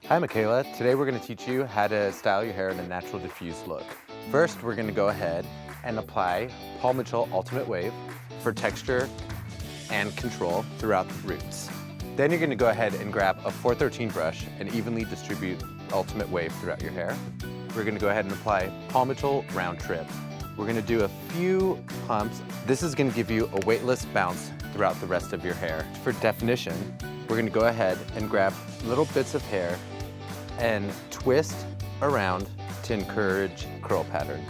Hi Michaela, today we're going to teach you how to style your hair in a natural diffused look. First, we're going to go ahead and apply Ultimate Wave for texture and control throughout the roots. Then you're going to go ahead and grab a 413 brush and evenly distribute Ultimate Wave throughout your hair. We're going to go ahead and apply Round Trip. We're going to do a few pumps. This is going to give you a weightless bounce throughout the rest of your hair. For definition, we're going to go ahead and grab little bits of hair and twist around to encourage curl pattern.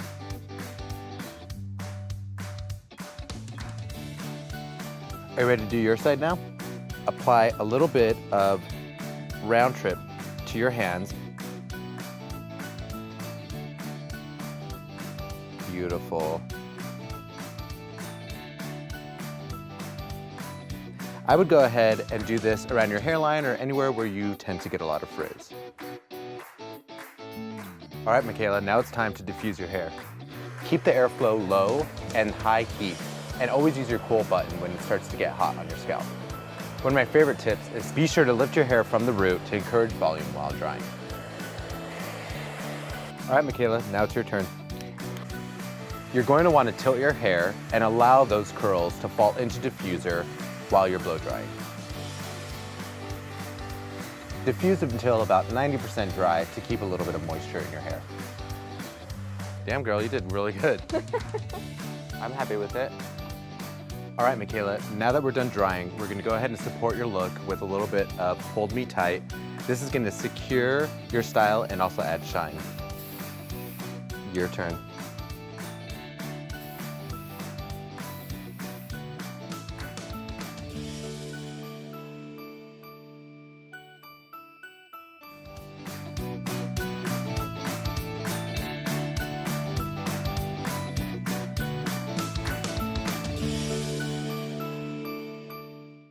Are you ready to do your side now? Apply a little bit of round trip to your hands. Beautiful. I would go ahead and do this around your hairline or anywhere where you tend to get a lot of frizz. All right, Michaela, now it's time to diffuse your hair. Keep the airflow low and high heat, and always use your cool button when it starts to get hot on your scalp. One of my favorite tips is be sure to lift your hair from the root to encourage volume while drying. All right, Michaela, now it's your turn. You're going to want to tilt your hair and allow those curls to fall into diffuser while you're blow drying. Diffuse until about 90% dry to keep a little bit of moisture in your hair. Damn girl, you did really good. I'm happy with it. All right, Michaela, now that we're done drying, we're gonna go ahead and support your look with a little bit of Hold Me Tight. This is gonna secure your style and also add shine. Your turn.